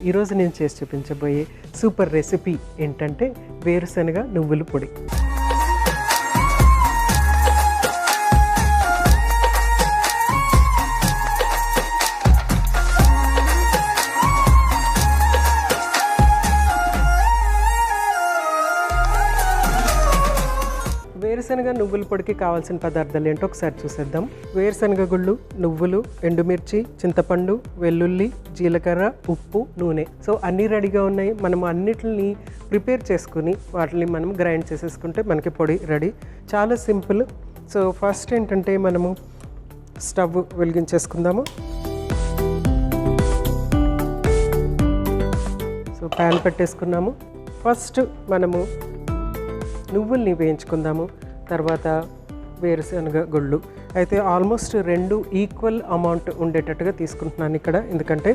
ఈరోజు నేను చేసి చూపించబోయే సూపర్ రెసిపీ ఏంటంటే వేరుశనగ నువ్వుల పొడి. వేరుశనగ నువ్వుల పొడికి కావాల్సిన పదార్థాలు ఏంటో ఒకసారి చూసేద్దాం. వేరుశనగ గుళ్ళు, నువ్వులు, ఎండుమిర్చి, చింతపండు, వెల్లుల్లి, జీలకర్ర, ఉప్పు, నూనె. సో అన్నీ రెడీగా ఉన్నాయి. మనం అన్నిటిని ప్రిపేర్ చేసుకుని వాటిని మనం గ్రైండ్ చేసేసుకుంటే మనకి పొడి రెడీ. చాలా సింపుల్. సో ఫస్ట్ ఏంటంటే మనము స్టవ్ వెలిగించేసుకుందాము. సో ప్యాన్ పెట్టేసుకున్నాము. ఫస్ట్ మనము నువ్వుల్ని వేయించుకుందాము. తర్వాత వేరుశనగ గుళ్ళు అయితే ఆల్మోస్ట్ 2 ఈక్వల్ అమౌంట్ ఉండేటట్టుగా తీసుకుంటున్నాను ఇక్కడ. ఎందుకంటే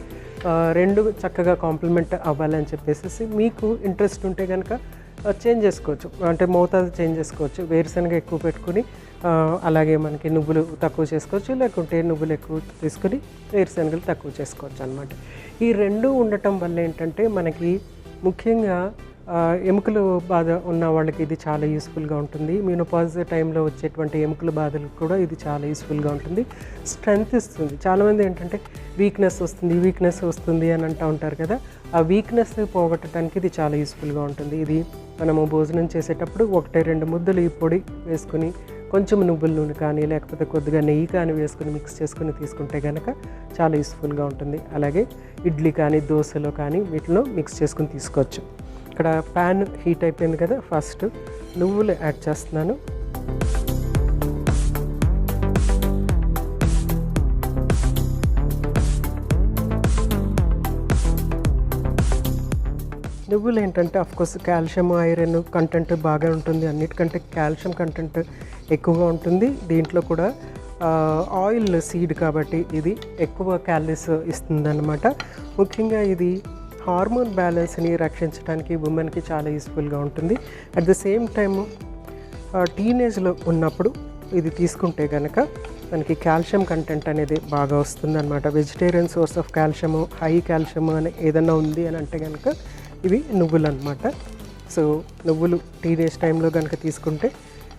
2 చక్కగా కాంప్లిమెంట్ అవ్వాలని చెప్పేసి మీకు ఇంట్రెస్ట్ ఉంటే కనుక చేంజ్ చేసుకోవచ్చు, అంటే మోతాదు చేంజ్ చేసుకోవచ్చు. వేరుశనగ ఎక్కువ పెట్టుకుని అలాగే మనకి నువ్వులు తక్కువ చేసుకోవచ్చు, లేకుంటే నువ్వులు ఎక్కువ తీసుకుని వేరుశనగలు తక్కువ చేసుకోవచ్చు అనమాట. ఈ 2 ఉండటం వల్ల ఏంటంటే మనకి ముఖ్యంగా ఎముకలు బాధ ఉన్న వాళ్ళకి ఇది చాలా యూస్ఫుల్గా ఉంటుంది. మెనోపాజ్ టైంలో వచ్చేటువంటి ఎముకల బాధలకు కూడా ఇది చాలా యూస్ఫుల్గా ఉంటుంది. స్ట్రెంగ్త్ ఇస్తుంది. చాలామంది ఏంటంటే వీక్నెస్ వస్తుంది అని అంటూ ఉంటారు కదా. ఆ వీక్నెస్ పోగొట్టడానికి ఇది చాలా యూస్ఫుల్గా ఉంటుంది. ఇది మనము భోజనం చేసేటప్పుడు 1-2 ముద్దలు ఈ పొడి వేసుకుని కొంచెం నువ్వుల నూనె కానీ లేకపోతే కొద్దిగా నెయ్యి కానీ వేసుకుని మిక్స్ చేసుకుని తీసుకుంటే కనుక చాలా యూస్ఫుల్గా ఉంటుంది. అలాగే ఇడ్లీ కానీ దోశలో కానీ వీటిలో మిక్స్ చేసుకుని తీసుకోవచ్చు. ఇక్కడ ప్యాన్ హీట్ అయిపోయింది కదా. ఫస్ట్ నువ్వులు యాడ్ చేస్తున్నాను. నువ్వులు ఏంటంటే అఫ్కోర్స్ కాల్షియం, ఐరన్ కంటెంట్ బాగా ఉంటుంది. అన్నిటికంటే కాల్షియం కంటెంట్ ఎక్కువగా ఉంటుంది. దీంట్లో కూడా ఆయిల్ సీడ్ కాబట్టి ఇది ఎక్కువ క్యాలరీస్ ఇస్తుందన్నమాట. ముఖ్యంగా ఇది హార్మోన్ బ్యాలెన్స్ని రక్షించడానికి ఉమెన్కి చాలా యూస్ఫుల్గా ఉంటుంది. అట్ ద సేమ్ టైమ్ టీనేజ్లో ఉన్నప్పుడు ఇది తీసుకుంటే కనుక మనకి కాల్షియం కంటెంట్ అనేది బాగా వస్తుందన్నమాట. Vegetarian source of calcium, high calcium అని ఏదన్నా ఉంది అని అంటే కనుక ఇవి నువ్వులు అనమాట. సో నువ్వులు టీనేజ్ టైంలో కనుక తీసుకుంటే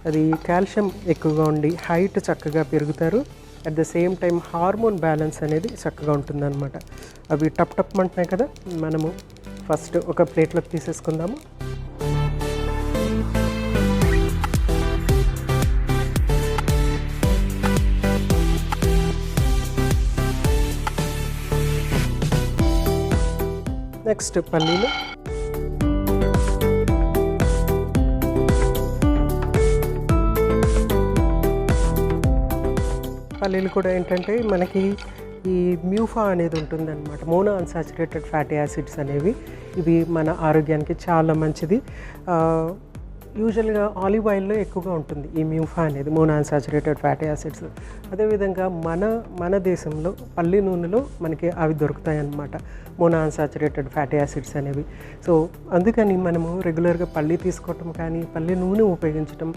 అది కాల్షియం ఎక్కువగా ఉండి హైట్ చక్కగా పెరుగుతారు. At the same time hormone balance అనేది చక్కగా ఉంటుందన్నమాట. అవి టప్ టప్ అంటున్నాయి కదా. మనము ఫస్ట్ ఒక ప్లేట్లోకి తీసేసుకుందాము. నెక్స్ట్ పల్లీలు, పల్లీలు కూడా ఏంటంటే మనకి ఈ మ్యూఫా అనేది ఉంటుందన్నమాట. మోనో అన్సాచురేటెడ్ ఫ్యాటీ యాసిడ్స్ అనేవి ఇవి మన ఆరోగ్యానికి చాలా మంచిది. యూజువల్గా ఆలివ్ ఆయిల్లో ఎక్కువగా ఉంటుంది ఈ మ్యూఫా అనేది, మోనో అన్సాచురేటెడ్ ఫ్యాటీ యాసిడ్స్. అదేవిధంగా మన దేశంలో పల్లి నూనెలో మనకి అవి దొరుకుతాయి అన్నమాట, మోనో అన్సాచురేటెడ్ ఫ్యాటీ యాసిడ్స్ అనేవి. సో అందుకని మనము రెగ్యులర్గా పల్లి తీసుకోవటం కానీ పల్లి నూనె ఉపయోగించటం,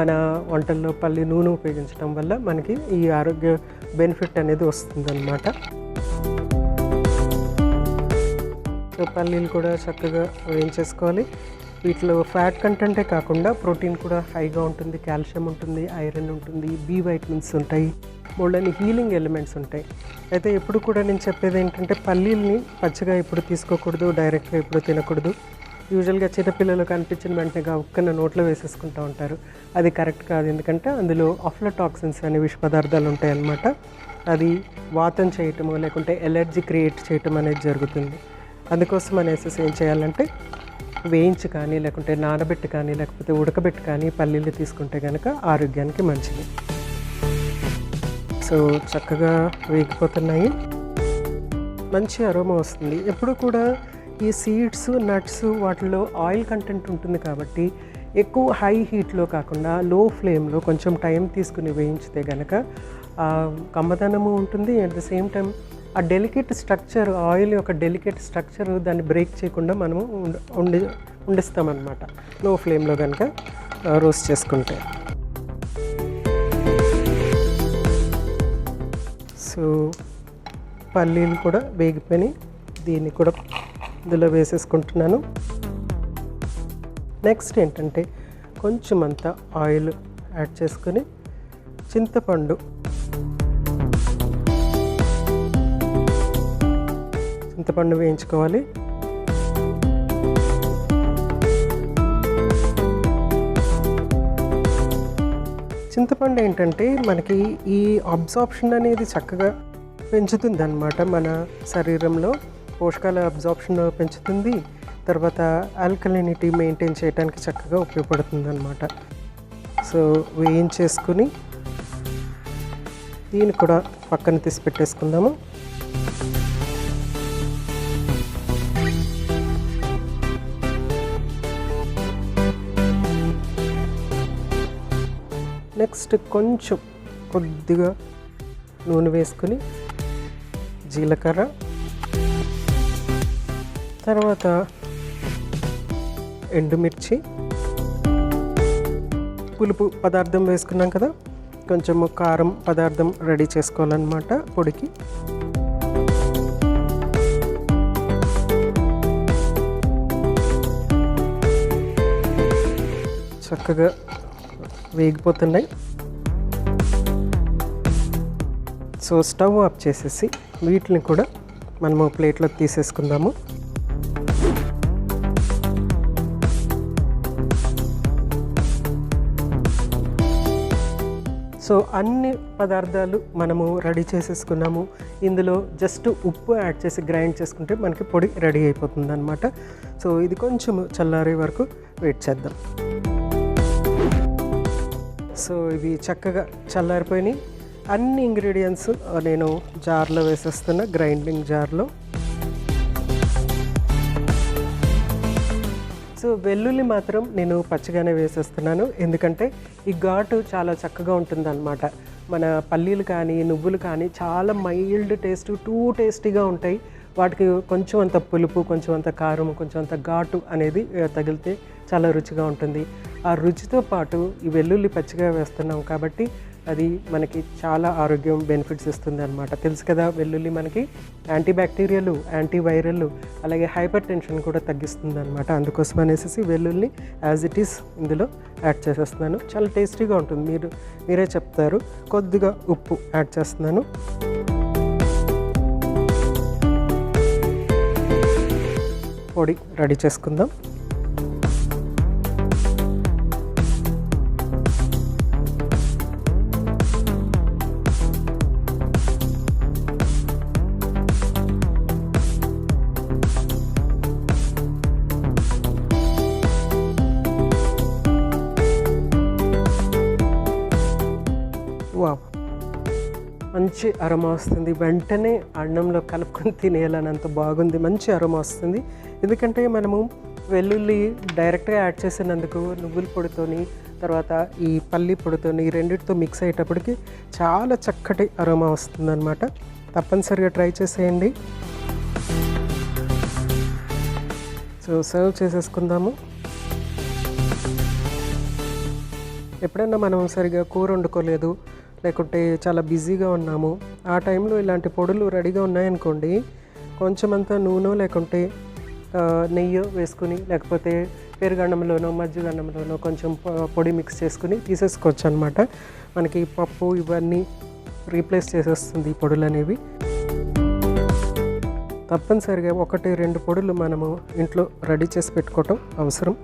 మన వంటల్లో పల్లి నూనె ఉపయోగించడం వల్ల మనకి ఈ ఆరోగ్య బెనిఫిట్ అనేది వస్తుందన్నమాట. సో పల్లీలు కూడా చక్కగా వేయించేసుకోవాలి. వీటిలో ఫ్యాట్ కంటెంటే కాకుండా ప్రోటీన్ కూడా హైగా ఉంటుంది, కాల్షియం ఉంటుంది, ఐరన్ ఉంటుంది, బి వైటమిన్స్ ఉంటాయి, బోల్డని హీలింగ్ ఎలిమెంట్స్ ఉంటాయి. అయితే ఎప్పుడు కూడా నేను చెప్పేది ఏంటంటే పల్లీల్ని పచ్చిగా ఎప్పుడు తీసుకోకూడదు, డైరెక్ట్గా ఎప్పుడు తినకూడదు. యూజువల్గా చిన్నపిల్లలు కనిపించిన వెంటనే ఒక్కన నోట్లో వేసేసుకుంటూ ఉంటారు. అది కరెక్ట్ కాదు. ఎందుకంటే అందులో అఫ్లాటాక్సిన్స్ అనే విష పదార్థాలు ఉంటాయి అన్నమాట. అది వాతం చేయటము లేకుంటే ఎలర్జీ క్రియేట్ చేయటం అనేది జరుగుతుంది. అందుకోసం అనేసి ఏం చేయాలంటే వేయించి కానీ లేకుంటే నానబెట్టి కానీ లేకపోతే ఉడకబెట్టి కానీ పల్లీలు తీసుకుంటే కనుక ఆరోగ్యానికి మంచిది. సో చక్కగా వేగిపోతున్నాయి, మంచి అరోమా వస్తుంది. ఎప్పుడు కూడా ఈ సీడ్స్, నట్స్ వాటిలో ఆయిల్ కంటెంట్ ఉంటుంది కాబట్టి ఎక్కువ హై హీట్లో కాకుండా లో ఫ్లేమ్లో కొంచెం టైం తీసుకుని వేయించితే కనుక కమ్మదనము ఉంటుంది. అట్ ద సేమ్ టైం ఆ డెలికేట్ స్ట్రక్చర్, ఆయిల్ యొక్క డెలికేట్ స్ట్రక్చర్ దాన్ని బ్రేక్ చేయకుండా మనము ఉండిస్తామన్నమాట లో ఫ్లేమ్లో కనుక రోస్ట్ చేసుకుంటే. సో పల్లీలు కూడా వేగిపోయి దీన్ని కూడా ఇందులో వేసేసుకుంటున్నాను. నెక్స్ట్ ఏంటంటే కొంచెం అంత ఆయిల్ యాడ్ చేసుకొని చింతపండు వేయించుకోవాలి. చింతపండు ఏంటంటే మనకి ఈ అబ్జార్ప్షన్ అనేది చక్కగా పెంచుతుంది అన్నమాట. మన శరీరంలో పోషకాల అబ్జార్ప్షన్ పెంచుతుంది, తర్వాత ఆల్కలినిటీ మెయింటైన్ చేయడానికి చక్కగా ఉపయోగపడుతుంది అన్నమాట. సో వేయించేసుకుని దీన్ని కూడా పక్కన తీసి పెట్టేసుకుందాము. నెక్స్ట్ కొంచెం కొద్దిగా నూనె వేసుకుని జీలకర్ర, తర్వాత ఎండుమిర్చి, పులుపు పదార్థం వేసుకున్నాం కదా, కొంచెము కారం పదార్థం రెడీ చేసుకోవాలన్నమాట పొడికి. చక్కగా వేగిపోతున్నాయి. సో స్టవ్ ఆఫ్ చేసేసి వీటిని కూడా మనము ప్లేట్లోకి తీసేసుకుందాము. సో అన్ని పదార్థాలు మనము రెడీ చేసేసుకున్నాము. ఇందులో జస్ట్ ఉప్పు యాడ్ చేసి గ్రైండ్ చేసుకుంటే మనకి పొడి రెడీ అయిపోతుంది అన్నమాట. సో ఇది కొంచెం చల్లారే వరకు వెయిట్ చేద్దాం. సో ఇవి చక్కగా చల్లారిపోయినాయి. అన్ని ఇంగ్రీడియంట్స్ నేను జార్లో వేసేస్తున్నా, గ్రైండింగ్ జార్లో. సో వెల్లుల్లి మాత్రం నేను పచ్చిగానే వేసేస్తున్నాను, ఎందుకంటే ఈ ఘాటు చాలా చక్కగా ఉంటుందన్నమాట. మన పల్లీలు కానీ నువ్వులు కానీ చాలా మైల్డ్ టేస్ట్, టూ టేస్టీగా ఉంటాయి. వాటికి కొంచెం అంత పులుపు, కొంచెం అంత కారం, కొంచెం అంత ఘాటు అనేది తగిలితే చాలా రుచిగా ఉంటుంది. ఆ రుచితో పాటు ఈ వెల్లుల్లి పచ్చిగా వేస్తున్నాం కాబట్టి అది మనకి చాలా ఆరోగ్యం బెనిఫిట్స్ ఇస్తుంది అనమాట. తెలుసు కదా, వెల్లుల్లి మనకి యాంటీబ్యాక్టీరియల్, యాంటీవైరల్, అలాగే హైపర్ టెన్షన్ కూడా తగ్గిస్తుంది అనమాట. అందుకోసం అనేసి వెల్లుల్లి యాజ్ ఇట్ ఈస్ ఇందులో యాడ్ చేసేస్తున్నాను. చాలా టేస్టీగా ఉంటుంది, మీరే చెప్తారు. కొద్దిగా ఉప్పు యాడ్ చేస్తున్నాను. పొడి రెడీ చేసుకుందాం. వావ్, మంచి అరోమా వస్తుంది. వెంటనే అన్నంలో కలుపుకొని తినేయాలన్నంత బాగుంది. మంచి అరోమా వస్తుంది, ఎందుకంటే మనము వెల్లుల్లి డైరెక్ట్గా యాడ్ చేసినందుకు నువ్వుల పొడితోని, తర్వాత ఈ పల్లి పొడితోని, ఈ రెండింటితో మిక్స్ అయ్యేటప్పటికి చాలా చక్కటి అరోమా వస్తుందన్నమాట. తప్పనిసరిగా ట్రై చేసేయండి. సో సర్వ్ చేసేసుకుందాము. ఎప్పుడైనా మనం సరిగా కూర వండుకోలేదు, లేకుంటే చాలా బిజీగా ఉన్నాము, ఆ టైంలో ఇలాంటి పొడులు రెడీగా ఉన్నాయనుకోండి, కొంచెం అంతా నూనె లేకుంటే నెయ్యి వేసుకుని, లేకపోతే పెరుగన్నంలోనో మజ్జిగన్నంలోనో కొంచెం పొడి మిక్స్ చేసుకుని తీసేసుకోవచ్చు అనమాట. మనకి పప్పు ఇవన్నీ రీప్లేస్ చేసేస్తుంది ఈ పొడులు అనేవి. తప్పనిసరిగా 1-2 పొడులు మనము ఇంట్లో రెడీ చేసి పెట్టుకోవటం అవసరం.